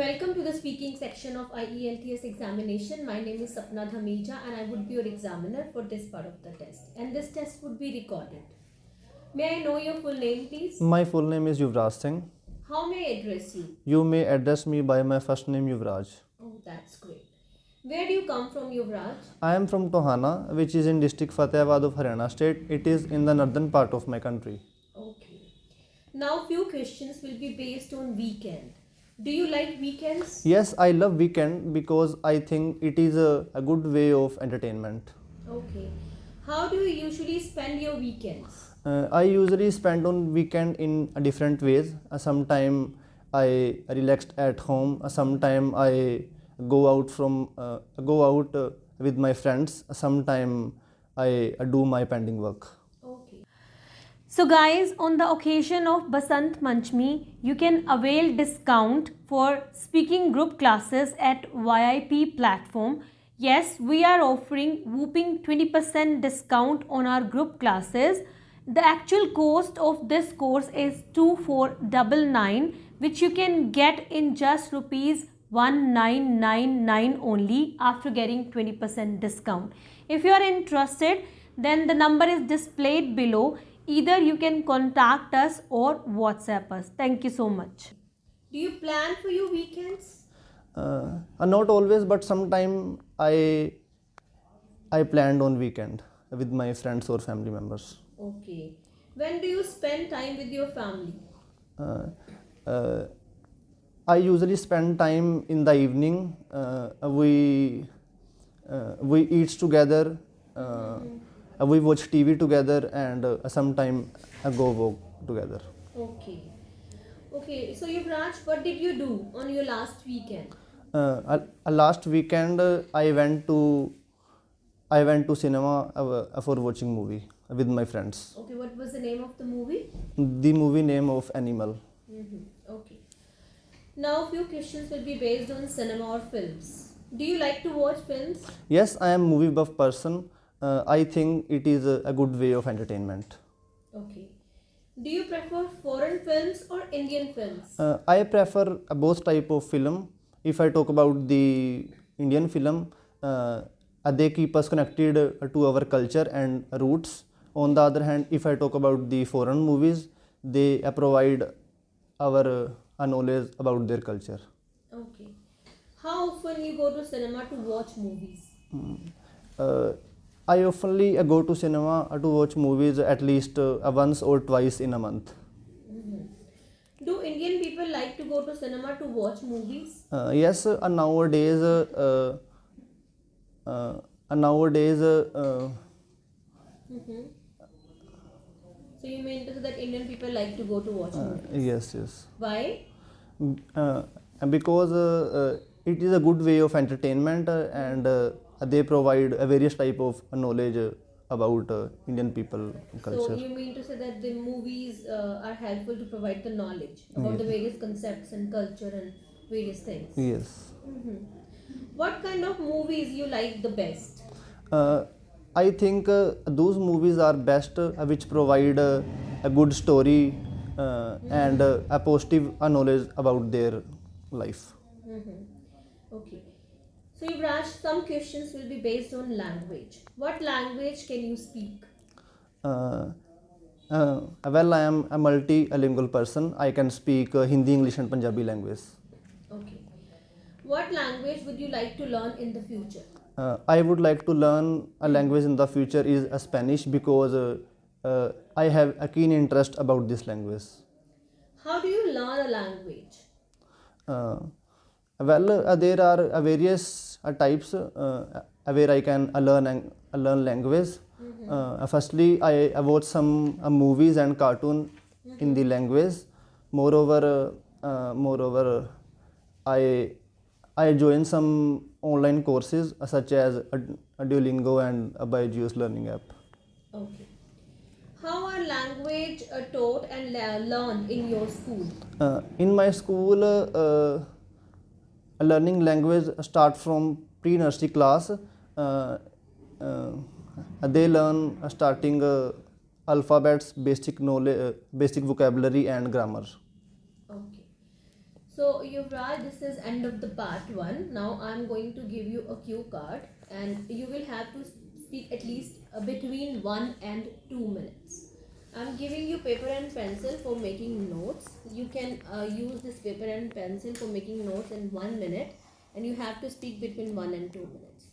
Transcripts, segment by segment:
Welcome to the speaking section of IELTS examination. My name is Sapna Dhamija and I would be your examiner for this part of the test. And this test would be recorded. May I know your full name, please? My full name is Yuvraj Singh. How may I address you? You may address me by my first name Yuvraj. Oh, that's great. Where do you come from, Yuvraj? I am from Tohana, which is in district Fatehabad of Haryana state. It is in the northern part of my country. Okay. Now few questions will be based on weekend. Do you like weekends? Yes, I love weekend because I think it is a good way of entertainment. Okay. How do you usually spend your weekends? I usually spend on weekend in different ways. Sometime I relaxed at home. Sometime I go out with my friends. Sometime I do my pending work. Okay. So guys, on the occasion of Basant Manchmi, you can avail discount for speaking group classes at VIP platform. Yes, we are offering whopping 20% discount on our group classes. The actual cost of this course is 2499, which you can get in just rupees 1999 only after getting 20% discount. If you are interested, then the number is displayed below. Either you can contact us or WhatsApp us. Thank you so much. Do you plan for your weekends? Not always, but sometime I planned on weekend with my friends or family members. Okay. When do you spend time with your family? I usually spend time in the evening. We eat together. We watch TV together, and sometime go walk together. Okay. Okay. So Yuvraj, what did you do on your last weekend? Last weekend I went to cinema for watching movie with my friends. Okay. What was the name of the movie? The movie name of Animal. Okay. Now few questions will be based on cinema or films. Do you like to watch films? Yes, I am movie buff person. I think it is a good way of entertainment. Okay. Do you prefer foreign films or Indian films? I prefer both type of film. If I talk about the Indian film, they keep us connected to our culture and roots. On the other hand, if I talk about the foreign movies, they provide our knowledge about their culture. Okay. How often you go to cinema to watch movies? I oftenly go to cinema to watch movies at least once or twice in a month. Do Indian people like to go to cinema to watch movies? Yes, nowadays. So you mean to say that Indian people like to go to watch movies? Yes. Why? Because it is a good way of entertainment, and they provide a various type of knowledge about Indian people culture. So you mean to say that the movies are helpful to provide the knowledge about the various concepts and culture and various things? Yes. What kind of movies you like the best? I think those movies are best which provide a good story and a positive knowledge about their life. Okay. So Yuvraj, some questions will be based on language. What language can you speak? Well, I am a multilingual person. I can speak Hindi, English and Punjabi language. Okay. What language would you like to learn in the future? I would like to learn a language in the future is Spanish because I have a keen interest about this language. How do you learn a language? Well, there are various types where I can learn language. Firstly, I watch some movies and cartoon in the language. Moreover, I join some online courses such as a Duolingo and a Byju's learning app. Okay. How are language taught and learned in your school? In my school, learning language start from pre-nursery class. They learn starting alphabets, basic knowledge, basic vocabulary and grammar. Okay. So Yuvraj, this is end of the part 1. Now I'm going to give you a cue card and you will have to speak at least between 1 and 2 minutes. I'm giving you paper and pencil for making notes. You can use this paper and pencil for making notes in 1 minute, and you have to speak between 1 and 2 minutes.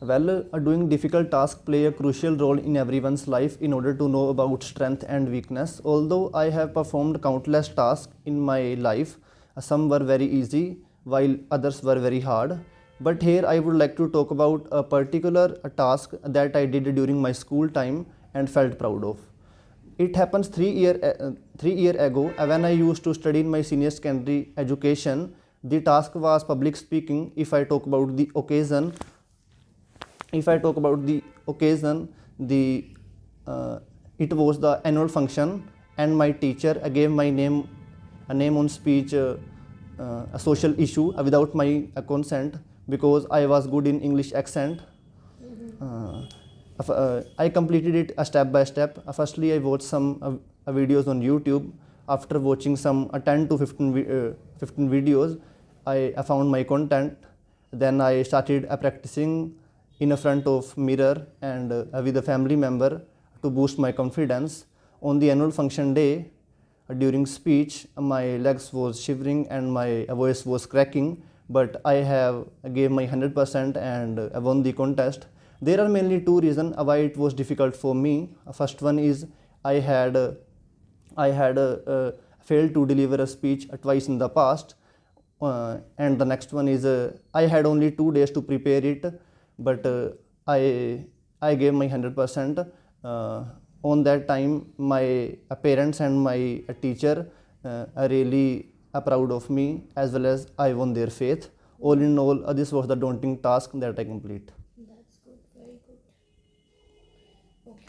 Well, doing difficult tasks play a crucial role in everyone's life in order to know about strength and weakness. Although I have performed countless tasks in my life, some were very easy while others were very hard. But here I would like to talk about a particular task that I did during my school time and felt proud of. It happens 3 year ago when I used to study in my senior secondary education. The task was public speaking. If I talk about the occasion, the it was the annual function, and my teacher gave my name a name on speech a social issue without my consent because I was good in English accent. I completed it step by step. Firstly, I watched some videos on YouTube. After watching some 10 to 15 videos, I found my content. Then I started practicing in a front of mirror and with a family member to boost my confidence. On the annual function day, during speech, my legs was shivering and my voice was cracking, but I have gave my 100% and won the contest. There are mainly two reasons why it was difficult for me. First one is I had failed to deliver a speech twice in the past, and the next one is I had only 2 days to prepare it, but I gave my 100%. On that time, my parents and my teacher are really proud of me, as well as I won their faith. All in all, this was the daunting task that I complete. That's good, very good. Okay.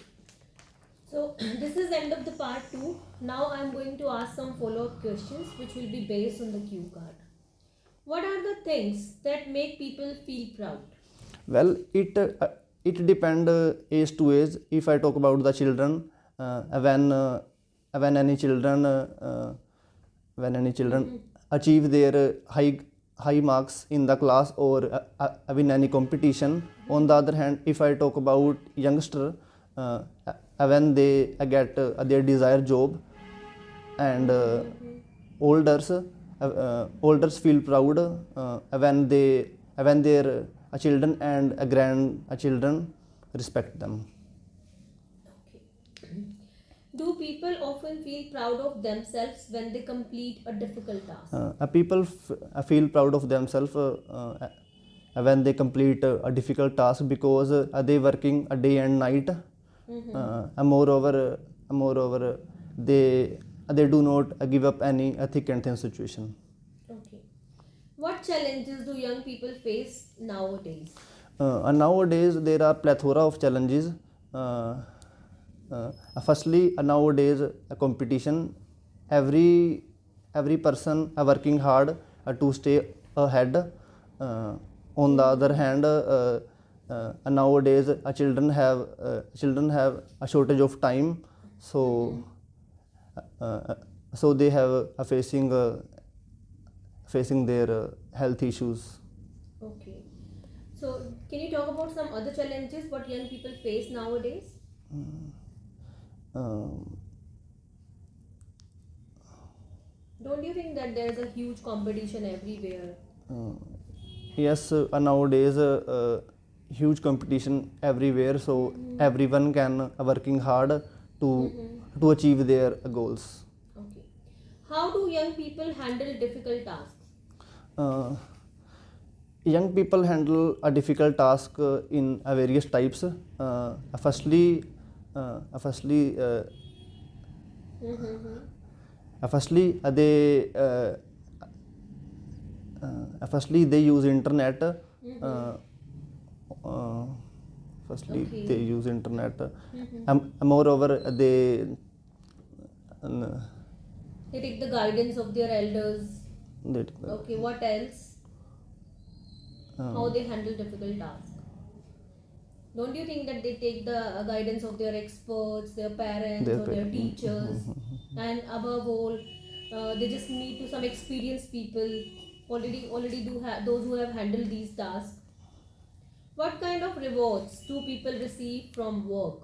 So this is end of the part 2. Now I'm going to ask some follow-up questions which will be based on the cue card. What are the things that make people feel proud? Well, it depend age to age. If I talk about the children, when any children achieve their high marks in the class or win any competition. On the other hand, if I talk about youngster, when they get their desired job, and olders feel proud when their children and grandchildren respect them. Okay. Do people often feel proud of themselves when they complete a difficult task? People feel proud of themselves when they complete a difficult task because they working a day and night. Moreover, they do not give up any thick and thin situation. Okay. What challenges do young people face nowadays? Nowadays there are plethora of challenges. Firstly, nowadays competition. Every person are working hard to stay ahead. On the other hand, nowadays children have a shortage of time, so they have facing their health issues. Okay. So, can you talk about some other challenges what young people face nowadays? Don't you think that there is a huge competition everywhere? Yes, nowadays huge competition everywhere, so everyone can working hard to achieve their goals. Okay. How do young people handle difficult tasks? Young people handle a difficult task in various types. Firstly, they use internet. Okay. They use internet. Moreover, they They take the guidance of their elders. Okay, what else? How they handle difficult tasks? Don't you think that they take the guidance of their experts, their parents, or their teachers, and above all, they just need to some experienced people already do have those who have handled these tasks. What kind of rewards do people receive from work?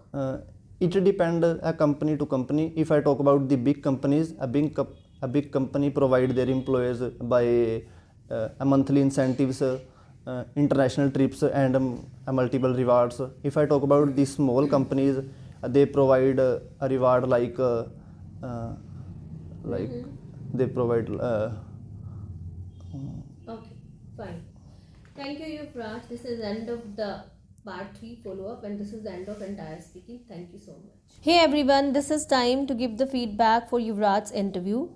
It depends a company to company. If I talk about the big companies, a big company provide their employees by a monthly incentives, international trips, and a multiple rewards. If I talk about the small companies, they provide a reward like they provide. Okay, fine. Thank you, Yuvraj. This is end of the part 3 follow-up, and this is the end of entire speaking. Thank you so much. Hey everyone, this is time to give the feedback for Yuvraj's interview.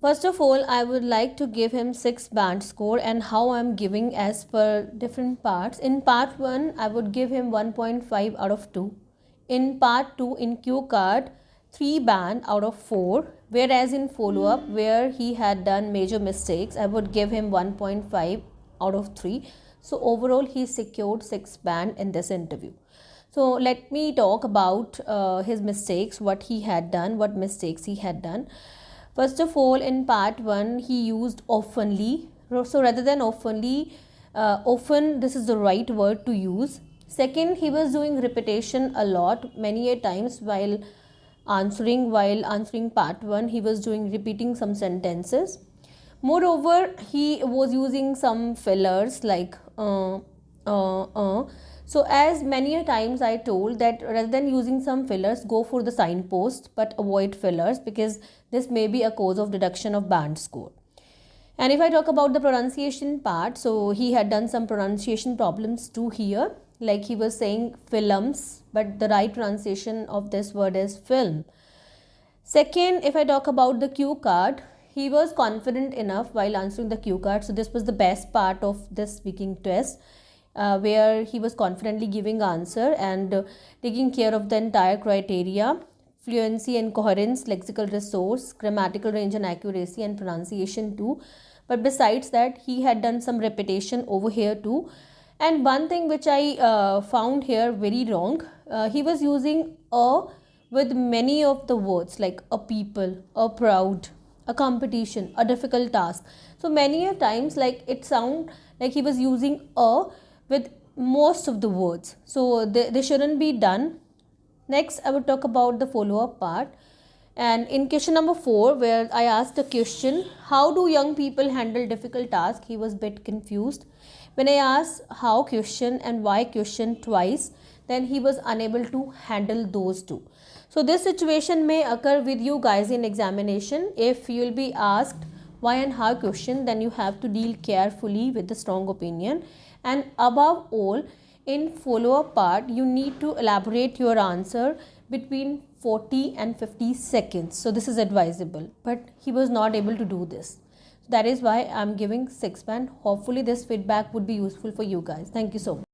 First of all, I would like to give him 6 band score and how I'm giving as per different parts. In part 1, I would give him 1.5 out of 2. In part 2, in Q card, 3 band out of 4. Whereas in follow up, where he had done major mistakes, I would give him 1.5 out of 3. So overall, he secured 6 band in this interview. So let me talk about his mistakes, what he had done, what mistakes he had done. First of all, in part 1, he used oftenly. So rather than oftenly, often this is the right word to use. Second, he was doing repetition a lot, many a times while answering part 1, he was doing repeating some sentences. Moreover, he was using some fillers like So as many a times I told that rather than using some fillers, go for the signpost but avoid fillers, because this may be a cause of deduction of band score. And if I talk about the pronunciation part, so he had done some pronunciation problems too here, like he was saying films, but the right pronunciation of this word is film. Second, if I talk about the cue card, he was confident enough while answering the cue card. So this was the best part of this speaking test, where he was confidently giving answer and taking care of the entire criteria: fluency and coherence, lexical resource, grammatical range and accuracy, and pronunciation too. But besides that, he had done some repetition over here too. And one thing which I found here very wrong, he was using a with many of the words like a people, a proud, a competition, a difficult task. So many a times, like it sound like he was using a with most of the words. So they shouldn't be done. Next, I would talk about the follow-up part. And in question number 4, where I asked the question, how do young people handle difficult tasks? He was a bit confused. When I asked how question and why question twice, then he was unable to handle those two. So this situation may occur with you guys in examination. If you will be asked why and how question, then you have to deal carefully with the strong opinion. And above all, in follow-up part, you need to elaborate your answer between 40 and 50 seconds. So this is advisable, but he was not able to do this. That is why I'm giving 6 band. Hopefully this feedback would be useful for you guys. Thank you so much.